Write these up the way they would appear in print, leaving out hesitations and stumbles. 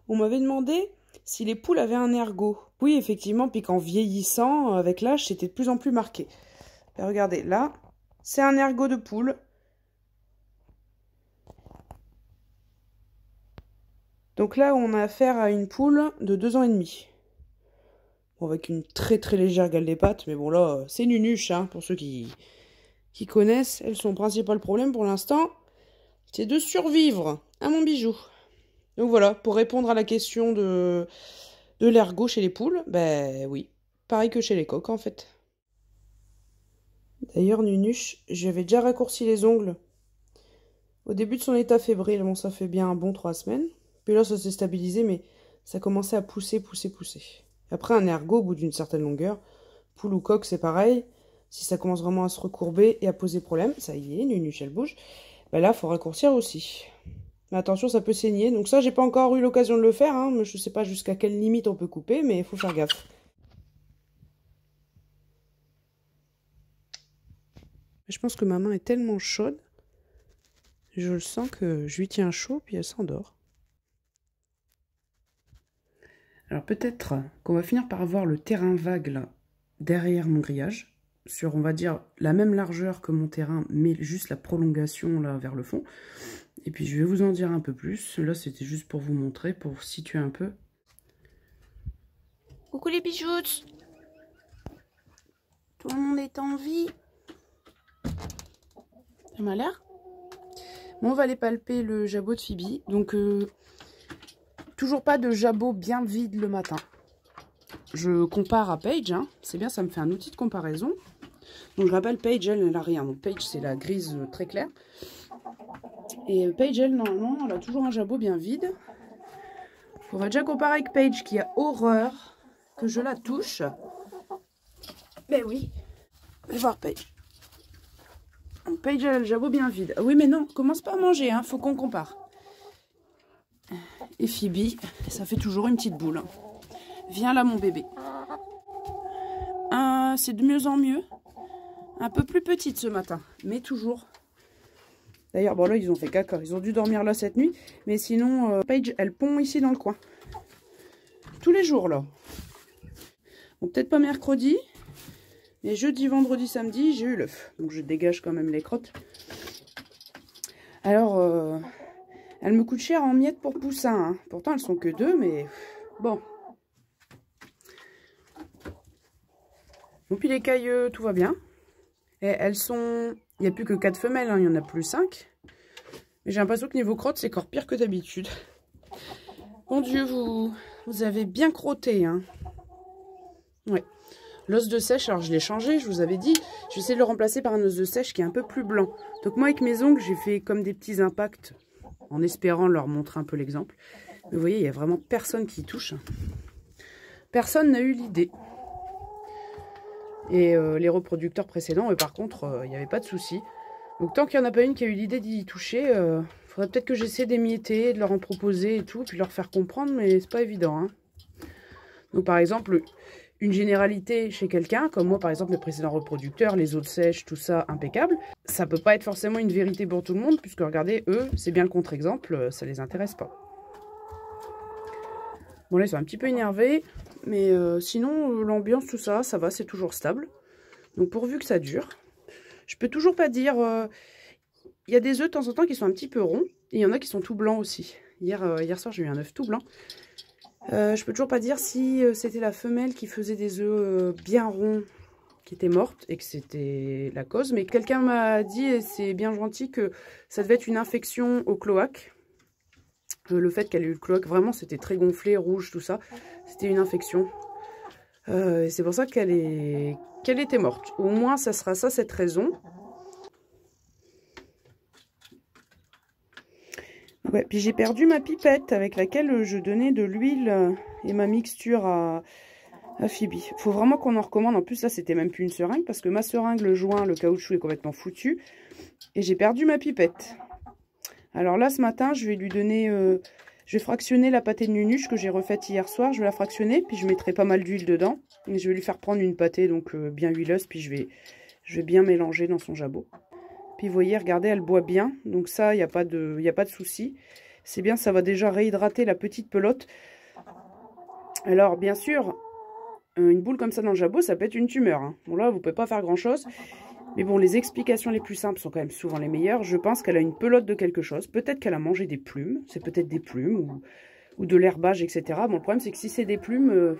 On m'avait demandé si les poules avaient un ergot. Oui, effectivement, puis qu'en vieillissant, avec l'âge, c'était de plus en plus marqué. Et regardez, là, c'est un ergot de poule. Donc là, on a affaire à une poule de 2 ans et demi. Bon, avec une très très légère gale des pattes, mais bon là, c'est Nunuche, hein, pour ceux qui connaissent. Elles, son principal problème pour l'instant, c'est de survivre à mon bijou. Donc voilà, pour répondre à la question de l'ergot chez les poules, ben oui, pareil que chez les coqs en fait. D'ailleurs, Nunuche, j'avais déjà raccourci les ongles. Au début de son état fébrile, bon, ça fait bien un bon 3 semaines. Puis là, ça s'est stabilisé, mais ça commençait à pousser. Après, un ergot, au bout d'une certaine longueur, poule ou coq, c'est pareil. Si ça commence vraiment à se recourber et à poser problème, ça y est, Nunuche, elle bouge. Ben là, il faut raccourcir aussi. Mais attention, ça peut saigner. Donc ça, j'ai pas encore eu l'occasion de le faire. Hein. Je sais pas jusqu'à quelle limite on peut couper, mais il faut faire gaffe. Je pense que ma main est tellement chaude. Je le sens que je lui tiens chaud, puis elle s'endort. Alors peut-être qu'on va finir par avoir le terrain vague là, derrière mon grillage, sur on va dire la même largeur que mon terrain, mais juste la prolongation là vers le fond. Et puis je vais vous en dire un peu plus. Là c'était juste pour vous montrer, pour vous situer un peu. Coucou les bijoux. Tout le monde est en vie. Ça m'a l'air. Bon, on va aller palper le jabot de Phoebe. Donc toujours pas de jabot bien vide le matin. Je compare à Paige, hein. C'est bien, ça me fait un outil de comparaison. Donc je rappelle, Paige, elle a rien. Donc Paige, c'est la grise très claire. Et Paige, elle, normalement, elle a toujours un jabot bien vide. On va déjà comparer avec Paige, qui a horreur que je la touche. Mais oui. Allez voir Paige. Donc Paige, elle a le jabot bien vide. Ah oui, mais non, commence pas à manger, hein. Faut qu'on compare. Et Phoebe, ça fait toujours une petite boule. Viens là, mon bébé. C'est de mieux en mieux. Un peu plus petite ce matin, mais toujours. D'ailleurs, bon là, ils ont fait caca. Ils ont dû dormir là cette nuit. Mais sinon, Paige, elle pond ici dans le coin. Tous les jours, là. Bon, peut-être pas mercredi. Mais jeudi, vendredi, samedi, j'ai eu l'œuf. Donc, je dégage quand même les crottes. Alors, elle me coûte cher en miettes pour poussin. Hein. Pourtant, elles sont que 2, mais bon. Bon, puis les cailles, tout va bien. Et elles sont... Il n'y a plus que 4 femelles, hein, il y en a plus 5. Mais j'ai l'impression que niveau crotte, c'est encore pire que d'habitude. Mon Dieu, vous avez bien crotté. Hein. Ouais. L'os de sèche, alors je l'ai changé, je vous avais dit. Je vais essayer de le remplacer par un os de sèche qui est un peu plus blanc. Donc moi, avec mes ongles, j'ai fait comme des petits impacts en espérant leur montrer un peu l'exemple. Mais vous voyez, il n'y a vraiment personne qui y touche. Personne n'a eu l'idée. Et les reproducteurs précédents, eux, par contre, il n'y avait pas de souci. Donc tant qu'il n'y en a pas une qui a eu l'idée d'y toucher, faudrait peut-être que j'essaie d'émietter, de leur en proposer et tout, puis leur faire comprendre, mais c'est pas évident. Hein. Donc par exemple, une généralité chez quelqu'un, comme moi par exemple les précédents reproducteurs, les os sèches, tout ça, impeccable, ça peut pas être forcément une vérité pour tout le monde, puisque regardez, eux, c'est bien le contre-exemple, ça les intéresse pas. Bon là, ils sont un petit peu énervés. Mais sinon, l'ambiance, tout ça, ça va, c'est toujours stable. Donc pourvu que ça dure. Je peux toujours pas dire... Il y a des œufs de temps en temps qui sont un petit peu ronds. Et il y en a qui sont tout blancs aussi. Hier soir, j'ai eu un œuf tout blanc. Je peux toujours pas dire si c'était la femelle qui faisait des œufs bien ronds, qui était morte, et que c'était la cause. Mais quelqu'un m'a dit, et c'est bien gentil, que ça devait être une infection au cloaque. Le fait qu'elle ait eu le cloaque, vraiment, c'était très gonflé, rouge, tout ça. C'était une infection. C'est pour ça qu'elle était morte. Au moins, ça sera ça, cette raison. Ouais, puis j'ai perdu ma pipette avec laquelle je donnais de l'huile et ma mixture à Phoebe. Il faut vraiment qu'on en recommande. En plus, là, c'était même plus une seringue parce que ma seringue, le joint, le caoutchouc est complètement foutu. Et j'ai perdu ma pipette. Alors là, ce matin, je vais lui donner... je vais fractionner la pâtée de Nunuche que j'ai refaite hier soir. Je vais la fractionner, puis je mettrai pas mal d'huile dedans. Et je vais lui faire prendre une pâtée donc bien huileuse, puis je vais bien mélanger dans son jabot. Puis vous voyez, regardez, elle boit bien. Donc ça, il n'y a pas de souci. c'est bien, ça va déjà réhydrater la petite pelote. Alors, bien sûr, une boule comme ça dans le jabot, ça peut être une tumeur. Hein. Bon, là, vous pouvez pas faire grand-chose. Mais bon, les explications les plus simples sont quand même souvent les meilleures. Je pense qu'elle a une pelote de quelque chose. Peut-être qu'elle a mangé des plumes. C'est peut-être des plumes ou de l'herbage, etc. Bon, le problème, c'est que si c'est des plumes,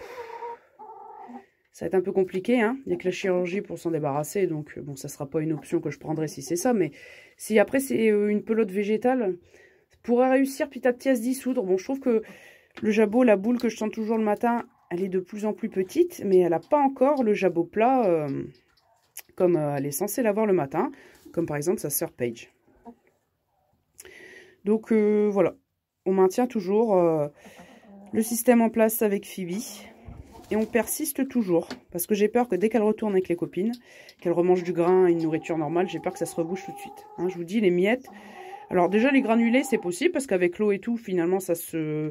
ça va être un peu compliqué. Hein. Il n'y a que la chirurgie pour s'en débarrasser. Donc, bon, ça ne sera pas une option que je prendrai si c'est ça. Mais si après, c'est une pelote végétale, ça pourrait réussir petit à petit à se dissoudre. Bon, je trouve que le jabot, la boule que je sens toujours le matin, elle est de plus en plus petite. Mais elle n'a pas encore le jabot plat comme elle est censée l'avoir le matin, comme par exemple sa sœur Paige. Donc voilà, on maintient toujours le système en place avec Phoebe, et on persiste toujours, parce que j'ai peur que dès qu'elle retourne avec les copines, qu'elle remange du grain et une nourriture normale, j'ai peur que ça se rebouche tout de suite. Hein, je vous dis, les miettes, alors déjà les granulés c'est possible, parce qu'avec l'eau et tout, finalement ça se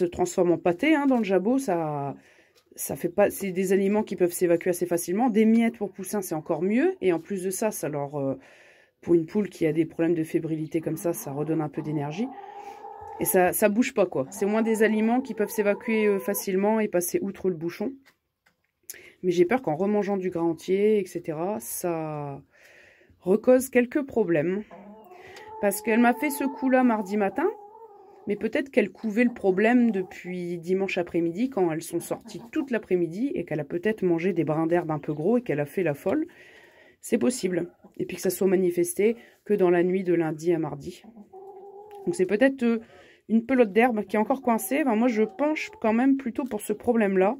transforme en pâté hein, dans le jabot, ça fait pas, c'est des aliments qui peuvent s'évacuer assez facilement. Des miettes pour poussins, c'est encore mieux. Et en plus de ça, ça leur, pour une poule qui a des problèmes de fébrilité comme ça redonne un peu d'énergie. Et ça bouge pas, quoi. C'est au moins des aliments qui peuvent s'évacuer facilement et passer outre le bouchon. Mais j'ai peur qu'en remangeant du grain entier, etc., ça recause quelques problèmes. Parce qu'elle m'a fait ce coup-là mardi matin. Mais peut-être qu'elle couvait le problème depuis dimanche après-midi, quand elles sont sorties toute l'après-midi, et qu'elle a peut-être mangé des brins d'herbe un peu gros, et qu'elle a fait la folle. C'est possible. Et puis que ça soit manifesté que dans la nuit de lundi à mardi. Donc c'est peut-être une pelote d'herbe qui est encore coincée. Enfin, moi, je penche quand même plutôt pour ce problème-là.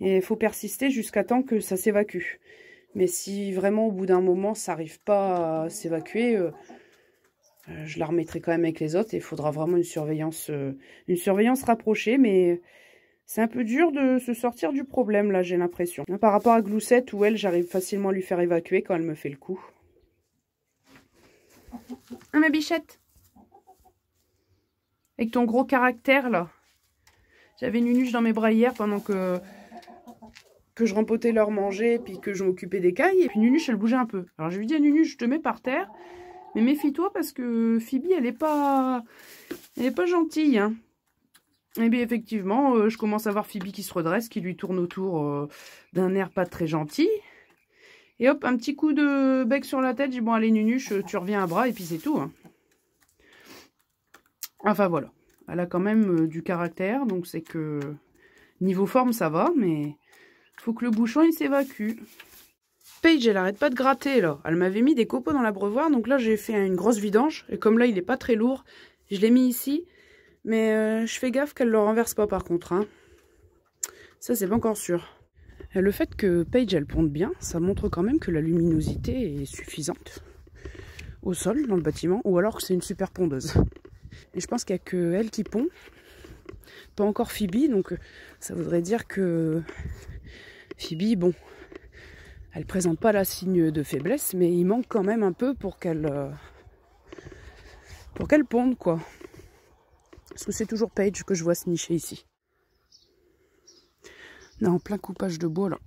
Et il faut persister jusqu'à temps que ça s'évacue. Mais si vraiment, au bout d'un moment, ça n'arrive pas à s'évacuer... je la remettrai quand même avec les autres et il faudra vraiment une surveillance rapprochée. Mais c'est un peu dur de se sortir du problème, là, j'ai l'impression. Par rapport à Gloussette, où elle, j'arrive facilement à lui faire évacuer quand elle me fait le coup. Ah, ma bichette. Avec ton gros caractère, là. J'avais Nunuche dans mes bras hier pendant que je rempotais leur manger et puis que je m'occupais des cailles. Et puis Nunuche, elle bougeait un peu. Alors je lui dis à Nunuche, je te mets par terre. Mais méfie-toi parce que Phoebe, elle est pas gentille. Hein. Et bien effectivement, je commence à voir Phoebe qui se redresse, qui lui tourne autour d'un air pas très gentil. Et hop, un petit coup de bec sur la tête. Je dis, bon allez Nunuche, tu reviens à bras et puis c'est tout. Hein. Enfin voilà, elle a quand même du caractère. Donc c'est que niveau forme ça va, mais il faut que le bouchon il s'évacue. Paige, elle arrête pas de gratter là. Elle m'avait mis des copeaux dans l'abreuvoir, donc là j'ai fait une grosse vidange. Et comme là il est pas très lourd, je l'ai mis ici. Mais je fais gaffe qu'elle le renverse pas par contre. Hein. Ça c'est pas encore sûr. Et le fait que Paige elle ponde bien, ça montre quand même que la luminosité est suffisante au sol dans le bâtiment. Ou alors que c'est une super pondeuse. Et je pense qu'il n'y a que elle qui pond. Pas encore Phoebe, donc ça voudrait dire que Phoebe, bon... Elle présente pas la signe de faiblesse, mais il manque quand même un peu pour qu'elle ponde, quoi. Parce que c'est toujours Paige que je vois se nicher ici. Là, en plein coupage de bois, là.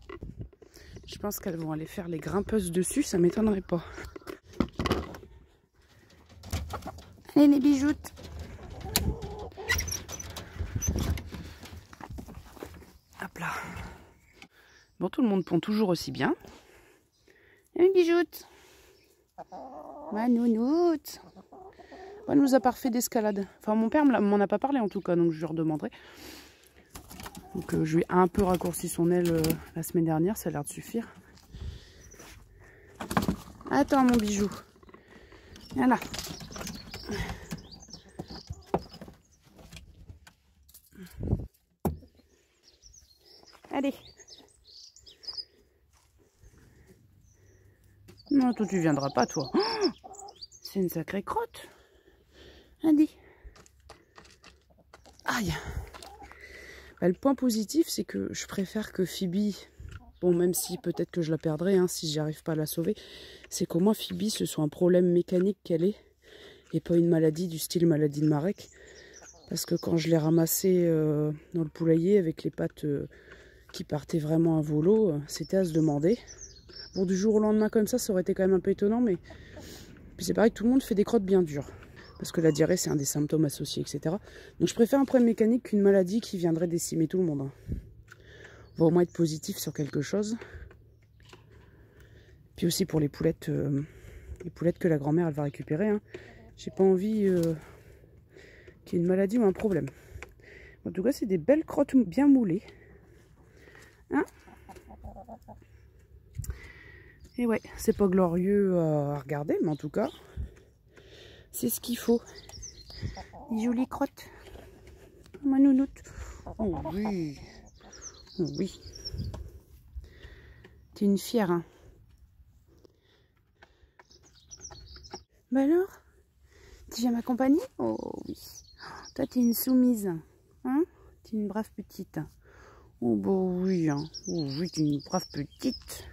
Je pense qu'elles vont aller faire les grimpeuses dessus, ça m'étonnerait pas. Allez les bijoutes. Hop là. Bon, tout le monde pond toujours aussi bien. Allez bijoute. Ma nounoute. Elle nous a pas refait d'escalade. Enfin, mon père m'en a pas parlé en tout cas, donc je lui redemanderai. Donc je lui ai un peu raccourci son aile la semaine dernière, ça a l'air de suffire. Attends mon bijou. Viens là. Allez. Non, toi tu viendras pas toi. Oh, c'est une sacrée crotte. Allez. Aïe. Bah, le point positif, c'est que je préfère que Phoebe, bon même si peut-être que je la perdrai hein, si j'arrive pas à la sauver, c'est qu'au moins Phoebe ce soit un problème mécanique qu'elle est et pas une maladie du style maladie de Marek. Parce que quand je l'ai ramassée dans le poulailler avec les pattes qui partaient vraiment à volo, c'était à se demander. Bon, du jour au lendemain comme ça aurait été quand même un peu étonnant, mais puis c'est pareil, tout le monde fait des crottes bien dures. Parce que la diarrhée, c'est un des symptômes associés, etc. Donc je préfère un problème mécanique qu'une maladie qui viendrait décimer tout le monde. Hein. On va au moins être positif sur quelque chose. Puis aussi pour les poulettes que la grand-mère elle va récupérer. Hein. J'ai pas envie qu'il y ait une maladie ou un problème. En tout cas, c'est des belles crottes bien moulées. Hein? Et ouais, c'est pas glorieux à regarder, mais en tout cas, c'est ce qu'il faut. Des jolies crottes. Ma nounoute. Oh oui. Oh oui. T'es une fière, hein. Bah alors, tu viens m'accompagner? Oh oui. Toi, t'es une soumise. Hein? T'es une brave petite. Oh bah oui, hein. Oh oui, t'es une brave petite.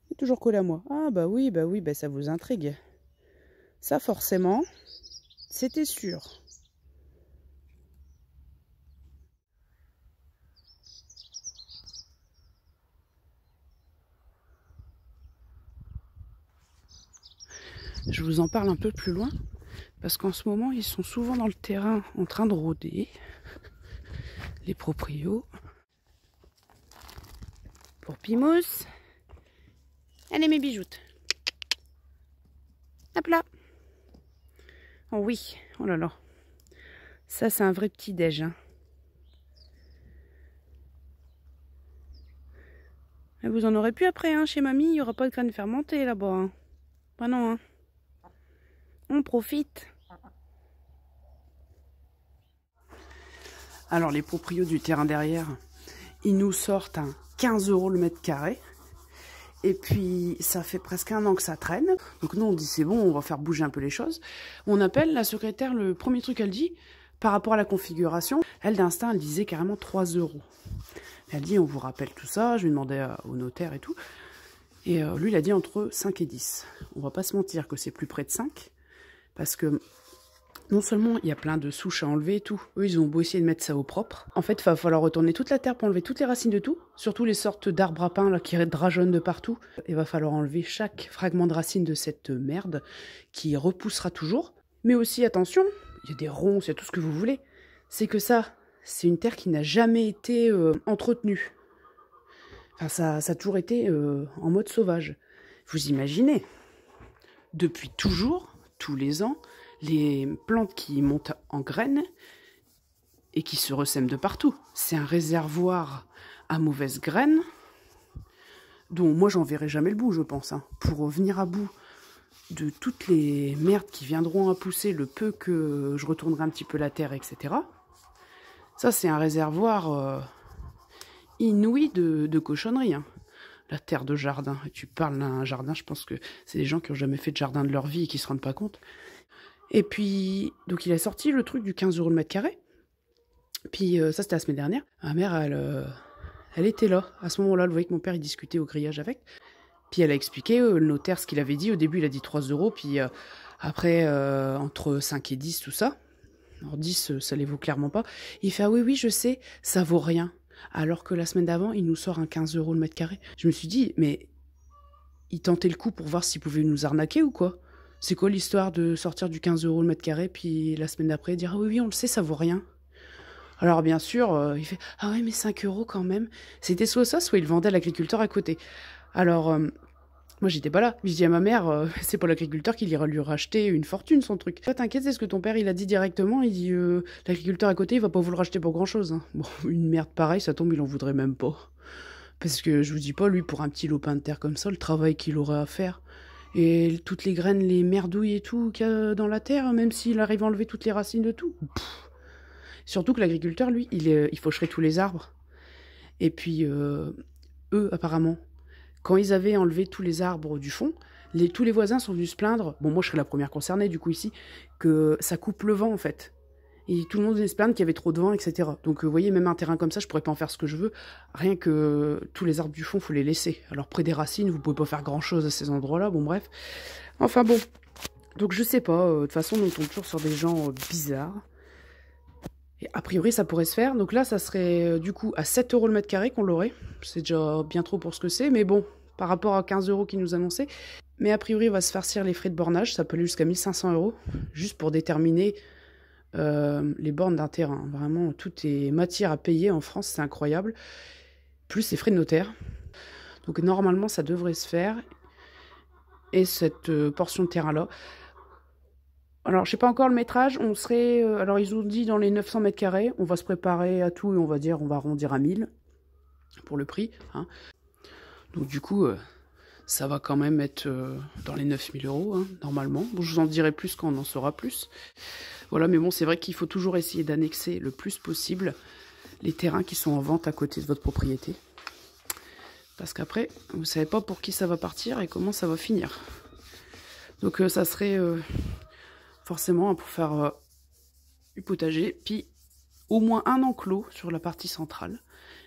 T'es toujours collé à moi. Ah bah oui, bah ça vous intrigue. Ça forcément, c'était sûr. Je vous en parle un peu plus loin, parce qu'en ce moment, ils sont souvent dans le terrain en train de rôder, les proprios. Pour Pimous. Allez mes bijoutes. Hop là. Oh oui, oh là là. Ça, c'est un vrai petit déj. Hein. Et vous en aurez plus après, hein, chez mamie, il n'y aura pas de graines fermentées là-bas. Hein. Bah non, hein. On profite. Alors les proprios du terrain derrière, ils nous sortent à 15 € le mètre carré. Et puis ça fait presque un an que ça traîne. Donc nous on dit c'est bon, on va faire bouger un peu les choses. On appelle la secrétaire, le premier truc qu'elle dit, par rapport à la configuration, elle d'instinct elle disait carrément 3 €. Elle dit on vous rappelle tout ça, je lui demandais au notaire et tout. Et lui il a dit entre 5 et 10. On va pas se mentir que c'est plus près de 5. Parce que non seulement il y a plein de souches à enlever et tout, eux ils ont beau essayer de mettre ça au propre. En fait il va falloir retourner toute la terre pour enlever toutes les racines de tout, surtout les sortes d'arbres à pain là, qui drageonnent de partout. Il va falloir enlever chaque fragment de racine de cette merde qui repoussera toujours. Mais aussi attention, il y a des ronces, il y a tout ce que vous voulez. C'est que ça, c'est une terre qui n'a jamais été entretenue. Enfin ça a toujours été en mode sauvage. Vous imaginez, depuis toujours, tous les ans, les plantes qui montent en graines et qui se ressèment de partout. C'est un réservoir à mauvaises graines dont moi j'en verrai jamais le bout, je pense. Hein, pour venir à bout de toutes les merdes qui viendront à pousser le peu que je retournerai un petit peu la terre, etc. Ça c'est un réservoir inouï de cochonneries. Hein. La terre de jardin. Et tu parles d'un jardin, je pense que c'est des gens qui n'ont jamais fait de jardin de leur vie et qui ne se rendent pas compte. Et puis, donc il a sorti le truc du 15 € le mètre carré. Puis ça, c'était la semaine dernière. Ma mère, elle était là. À ce moment-là, vous voyez que mon père, il discutait au grillage avec. Puis elle a expliqué, le notaire, ce qu'il avait dit. Au début, il a dit 3 €. Puis après, entre 5 et 10, tout ça. Alors 10, ça les vaut clairement pas. Il fait, ah oui, je sais, ça vaut rien. Alors que la semaine d'avant, il nous sort un 15 € le mètre carré. Je me suis dit, mais il tentait le coup pour voir s'il pouvait nous arnaquer ou quoi? C'est quoi l'histoire de sortir du 15 € le mètre carré, puis la semaine d'après dire, ah oui, on le sait, ça vaut rien. Alors bien sûr, il fait, ah ouais, mais 5 € quand même. C'était soit ça, soit il vendait à l'agriculteur à côté. Alors, moi j'étais pas là. Je dis à ma mère, c'est pas l'agriculteur qui ira lui racheter une fortune, son truc. Toi t'inquiète, c'est ce que ton père il a dit directement. Il dit, l'agriculteur à côté, il va pas vous le racheter pour grand chose. Hein. Bon, une merde pareille, ça tombe, il en voudrait même pas. Parce que je vous dis pas, lui, pour un petit lopin de terre comme ça, le travail qu'il aurait à faire. Et toutes les graines, les merdouilles et tout qu'il y a dans la terre, même s'il arrive à enlever toutes les racines de tout. Pff. Surtout que l'agriculteur, lui, il faucherait tous les arbres. Et puis, eux, apparemment, quand ils avaient enlevé tous les arbres du fond, tous les voisins sont venus se plaindre, bon moi je serais la première concernée du coup ici, que ça coupe le vent en fait. Et tout le monde venait se plaindre qu'il y avait trop de vent, etc. Donc vous voyez, même un terrain comme ça, je pourrais pas en faire ce que je veux. Rien que tous les arbres du fond, faut les laisser. Alors près des racines, vous pouvez pas faire grand chose à ces endroits-là, bon bref. Enfin bon, donc je sais pas, de toute façon on tombe toujours sur des gens bizarres. Et a priori ça pourrait se faire, donc là ça serait du coup à 7 € le mètre carré qu'on l'aurait. C'est déjà bien trop pour ce que c'est, mais bon, par rapport à 15 € qu'ils nous annonçaient. Mais a priori, il va se farcir les frais de bornage. Ça peut aller jusqu'à 1500 €, juste pour déterminer les bornes d'un terrain. Vraiment, tout est matière à payer en France, c'est incroyable. Plus les frais de notaire. Donc normalement, ça devrait se faire. Et cette portion de terrain-là. Alors, je sais pas encore le métrage. On serait... alors, ils ont dit dans les 900 mètres carrés. On va se préparer à tout et on va arrondir à 1000 pour le prix. Hein. Donc, du coup... ça va quand même être dans les 9000 €, hein, normalement. Bon, je vous en dirai plus quand on en saura plus. Voilà, mais bon, c'est vrai qu'il faut toujours essayer d'annexer le plus possible les terrains qui sont en vente à côté de votre propriété. Parce qu'après, vous ne savez pas pour qui ça va partir et comment ça va finir. Donc ça serait forcément pour faire du potager, puis au moins un enclos sur la partie centrale.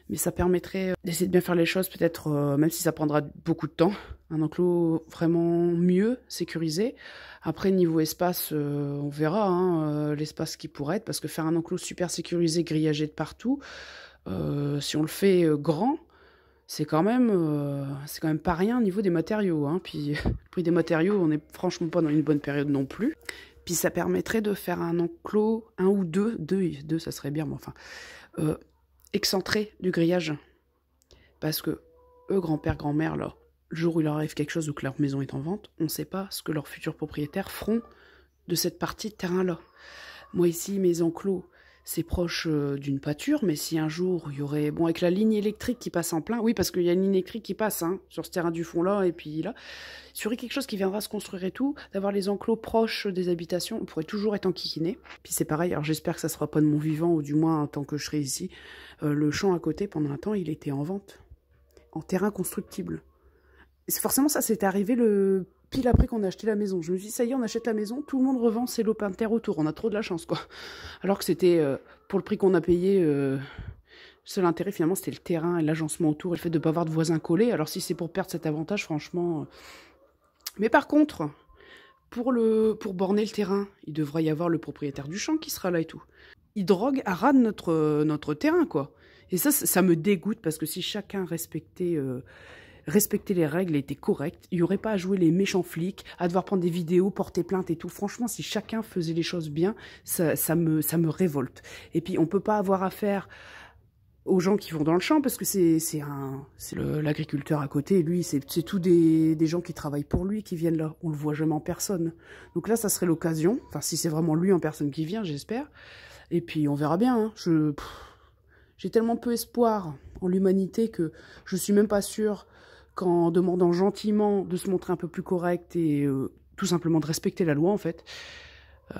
Mais ça permettrait d'essayer de bien faire les choses, peut-être, même si ça prendra beaucoup de temps. Un enclos vraiment mieux, sécurisé. Après, niveau espace, on verra l'espace qui pourrait être. Parce que faire un enclos super sécurisé, grillagé de partout, si on le fait grand, c'est quand même pas rien au niveau des matériaux. Hein. Puis le prix des matériaux, on n'est franchement pas dans une bonne période non plus. Puis ça permettrait de faire un enclos, un ou deux ça serait bien, mais enfin... excentré du grillage. Parce que eux, grand-père, grand-mère, là, le jour où il leur arrive quelque chose ou que leur maison est en vente, on ne sait pas ce que leurs futurs propriétaires feront de cette partie de terrain-là. Moi, ici, mes enclos, c'est proche d'une pâture, mais si un jour, il y aurait... Bon, avec la ligne électrique qui passe en plein... Oui, parce qu'il y a une ligne électrique qui passe sur ce terrain du fond-là, et puis là... S'il y aurait quelque chose qui viendra se construire et tout, d'avoir les enclos proches des habitations, on pourrait toujours être enquiquiné. Puis c'est pareil, alors j'espère que ça ne sera pas de mon vivant, ou du moins tant que je serai ici. Le champ à côté, pendant un temps, il était en vente. En terrain constructible. Et forcément, ça s'est arrivé pile après qu'on a acheté la maison. Je me suis dit, ça y est, on achète la maison, tout le monde revend ses lopins de terre autour. On a trop de la chance, quoi. Alors que c'était, pour le prix qu'on a payé, le seul intérêt, finalement, c'était le terrain et l'agencement autour, et le fait de ne pas avoir de voisins collés. Alors si c'est pour perdre cet avantage, franchement... Mais par contre, pour borner le terrain, il devrait y avoir le propriétaire du champ qui sera là et tout. Il drogue à ras de notre terrain, quoi. Et ça me dégoûte, parce que si chacun respectait les règles et était correct, il n'y aurait pas à jouer les méchants flics, à devoir prendre des vidéos, porter plainte et tout. Franchement, si chacun faisait les choses bien, ça me révolte. Et puis, on peut pas avoir affaire aux gens qui vont dans le champ, parce que c'est l'agriculteur à côté, lui, c'est tous des gens qui travaillent pour lui, qui viennent là. On le voit jamais en personne. Donc là, ça serait l'occasion, enfin, si c'est vraiment lui en personne qui vient, j'espère. Et puis, on verra bien. Hein. J'ai tellement peu espoir en l'humanité que je suis même pas sûre qu'en demandant gentiment de se montrer un peu plus correct et tout simplement de respecter la loi, en fait,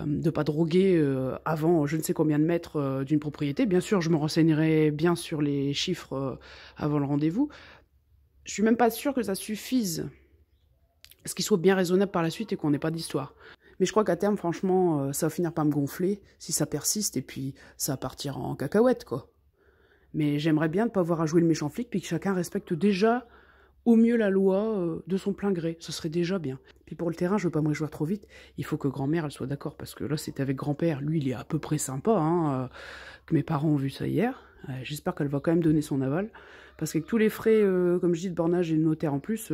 de pas droguer avant je ne sais combien de mètres d'une propriété. Bien sûr, je me renseignerai bien sur les chiffres avant le rendez-vous. Je suis même pas sûre que ça suffise, ce qu'il soit bien raisonnable par la suite et qu'on n'ait pas d'histoire. Mais je crois qu'à terme, franchement, ça va finir par me gonfler si ça persiste, et puis ça va partir en cacahuète, quoi. Mais j'aimerais bien ne pas avoir à jouer le méchant flic, puis que chacun respecte déjà au mieux la loi de son plein gré. Ce serait déjà bien. Puis pour le terrain, je veux pas me réjouir trop vite. Il faut que grand-mère, elle soit d'accord, parce que là, c'était avec grand-père. Lui, il est à peu près sympa, que mes parents ont vu ça hier. J'espère qu'elle va quand même donner son aval, parce qu'avec tous les frais, comme je dis, de bornage et de notaire en plus,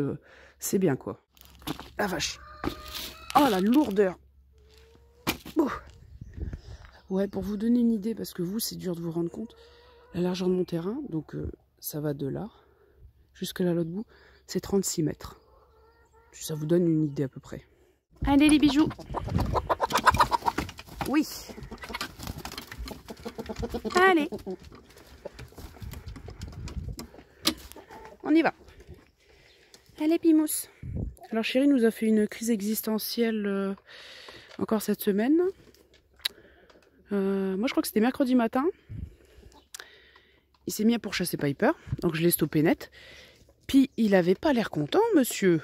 c'est bien, quoi. La vache. Oh, la lourdeur. Ouh. Ouais, pour vous donner une idée, parce que vous, c'est dur de vous rendre compte, la largeur de mon terrain, donc ça va de là jusqu'à là, l'autre bout, c'est 36 mètres. Ça vous donne une idée à peu près. Allez les bijoux. Oui. Allez. On y va. Allez Pimous. Alors Chéri nous a fait une crise existentielle encore cette semaine. Moi je crois que c'était mercredi matin. Il s'est mis à pourchasser Piper, donc je l'ai stoppé net. Puis il avait pas l'air content, monsieur.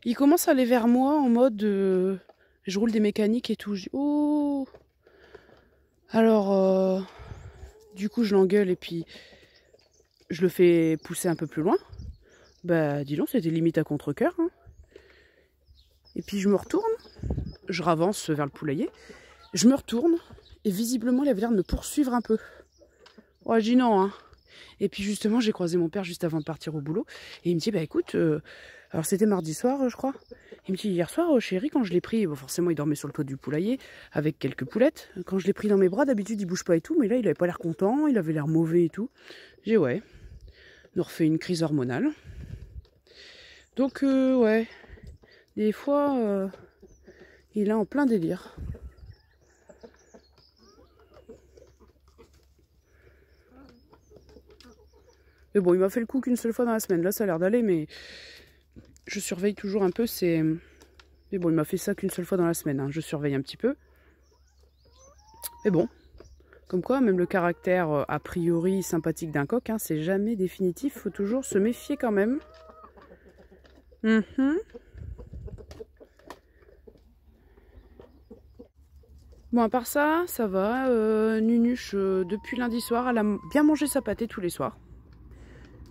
Il commence à aller vers moi en mode je roule des mécaniques et tout. Je dis oh. Alors du coup je l'engueule et puis je le fais pousser un peu plus loin. Bah dis donc, c'était limite à contre-cœur. Hein. Et puis je me retourne, je ravance vers le poulailler, je me retourne et visiblement il avait l'air de me poursuivre un peu. Oh, je dis non, hein. Et puis justement, j'ai croisé mon père juste avant de partir au boulot. Et il me dit, bah écoute, Alors c'était mardi soir, je crois. Il me dit hier soir, chéri, quand je l'ai pris, bon, forcément il dormait sur le toit du poulailler avec quelques poulettes. Quand je l'ai pris dans mes bras, d'habitude il bouge pas et tout, mais là il avait pas l'air content, il avait l'air mauvais et tout. J'ai dit ouais, il nous refait une crise hormonale. Donc ouais, des fois il est en plein délire. Mais bon, il m'a fait le coup qu'une seule fois dans la semaine. Là, ça a l'air d'aller, mais je surveille toujours un peu. Mais bon, il m'a fait ça qu'une seule fois dans la semaine. Hein. Je surveille un petit peu. Mais bon, comme quoi, même le caractère a priori sympathique d'un coq, hein, c'est jamais définitif. Il faut toujours se méfier quand même. Bon, à part ça, ça va. Nunuche, depuis lundi soir, elle a bien mangé sa pâtée tous les soirs.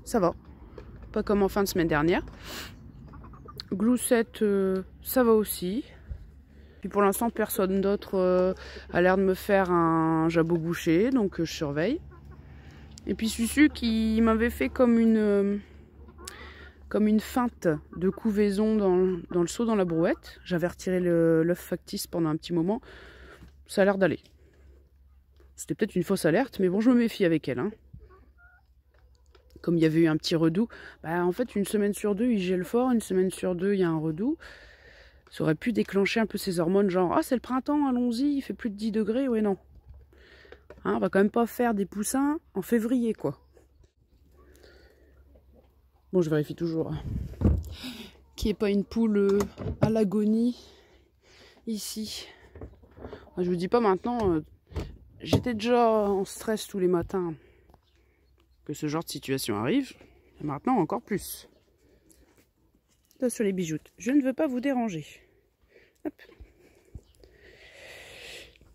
Ça va. Pas comme en fin de semaine dernière. Gloussette, ça va aussi. Puis pour l'instant, personne d'autre a l'air de me faire un jabot bouché, donc je surveille. Et puis Susu qui m'avait fait comme une feinte de couvaison dans le seau dans la brouette. J'avais retiré l'œuf factice pendant un petit moment. Ça a l'air d'aller. C'était peut-être une fausse alerte, mais bon, je me méfie avec elle. Hein. Comme il y avait eu un petit redout, bah, en fait, une semaine sur deux, il gèle fort, une semaine sur deux, il y a un redout. Ça aurait pu déclencher un peu ces hormones, genre, ah, c'est le printemps, allons-y, il fait plus de 10 degrés, ouais, non. Hein, on va quand même pas faire des poussins en février, quoi. Bon, je vérifie toujours qu'il n'y ait pas une poule à l'agonie ici. Je vous dis pas maintenant, j'étais déjà en stress tous les matins que ce genre de situation arrive, et maintenant encore plus. Là, sur les bijoutes, je ne veux pas vous déranger. Hop.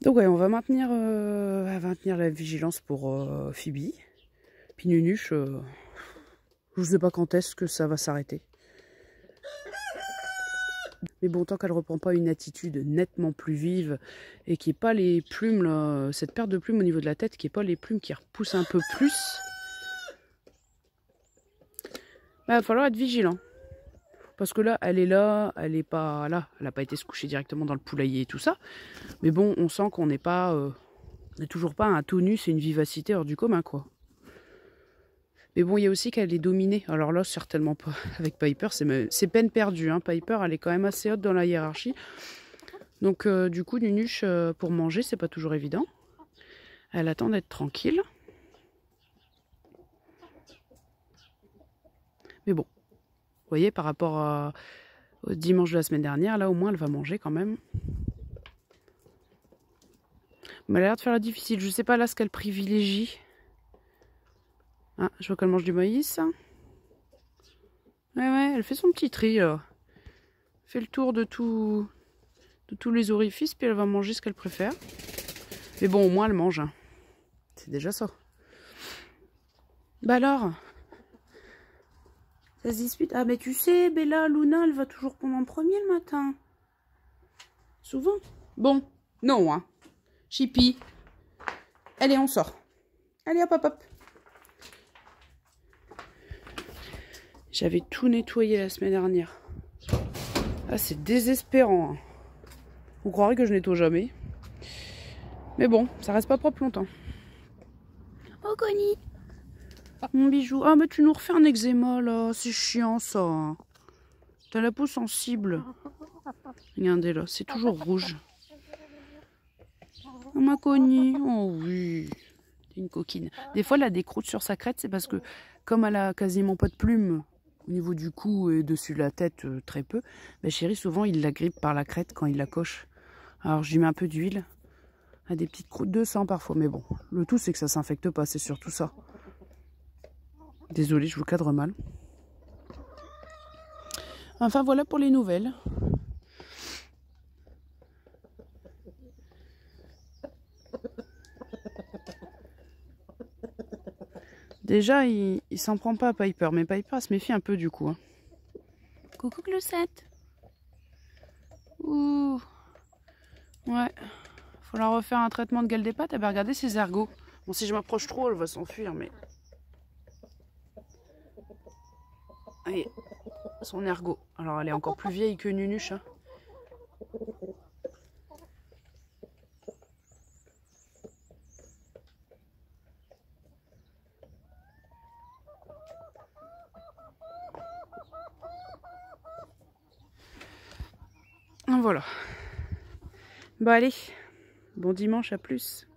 Donc ouais, on va maintenir la vigilance pour Phoebe. Puis Nunuche, je ne sais pas quand est-ce que ça va s'arrêter. Mais bon, tant qu'elle ne reprend pas une attitude nettement plus vive et qu'il n'y ait pas les plumes, là, cette perte de plumes au niveau de la tête, qu'il n'y ait pas les plumes qui repoussent un peu plus, il va falloir être vigilant. Parce que là, elle est là, elle n'est pas là. Elle n'a pas été se coucher directement dans le poulailler et tout ça. Mais bon, on sent qu'on n'est pas, on n'est toujours pas un tonus et une vivacité hors du commun, quoi. Mais bon, il y a aussi qu'elle est dominée. Alors là, certainement pas. Avec Piper, c'est peine perdue. Hein. Piper, elle est quand même assez haute dans la hiérarchie. Donc, du coup, Nunuche, pour manger, c'est pas toujours évident. Elle attend d'être tranquille. Mais bon, vous voyez, par rapport au dimanche de la semaine dernière, là, au moins, elle va manger quand même. Mais elle a l'air de faire la difficile. Je sais pas là ce qu'elle privilégie. Ah, je vois qu'elle mange du maïs. Ouais, elle fait son petit tri, là. Elle fait le tour de tous les orifices, puis elle va manger ce qu'elle préfère. Mais bon, au moins, elle mange. Hein. C'est déjà ça. Bah alors, ça se dispute. Ah, mais tu sais, Bella, Luna, elle va toujours prendre en premier le matin. Souvent. Bon, non, hein. Chippy. Allez, on sort. Allez, hop, hop, hop. J'avais tout nettoyé la semaine dernière. Ah, c'est désespérant. Hein. On croirait que je nettoie jamais. Mais bon, ça reste pas propre longtemps. Oh, Connie. Mon bijou. Ah, mais tu nous refais un eczéma, là. C'est chiant, ça. T'as la peau sensible. Regardez, là. C'est toujours rouge. Oh, ma Connie. Oh, oui. C'est une coquine. Des fois, elle a des croûtes sur sa crête. C'est parce que, comme elle a quasiment pas de plumes au niveau du cou et dessus de la tête, très peu, bah, chérie, souvent, il la grippe par la crête quand il la coche. Alors, je lui mets un peu d'huile. Elle a des petites croûtes de sang parfois. Mais bon, le tout, c'est que ça s'infecte pas. C'est surtout ça. Désolée, je vous cadre mal. Enfin, voilà pour les nouvelles. Déjà, il s'en prend pas à Piper, mais Piper se méfie un peu du coup. Hein. Coucou Gloussette. Ouh. Ouais. Faut leur refaire un traitement de gueule des pattes. Eh ben, regardez ces ergots. Bon, si je m'approche trop, elle va s'enfuir, mais... Allez. son ergot. Alors elle est encore plus vieille que Nunuche. Hein. Voilà. Bon allez, bon dimanche, à plus.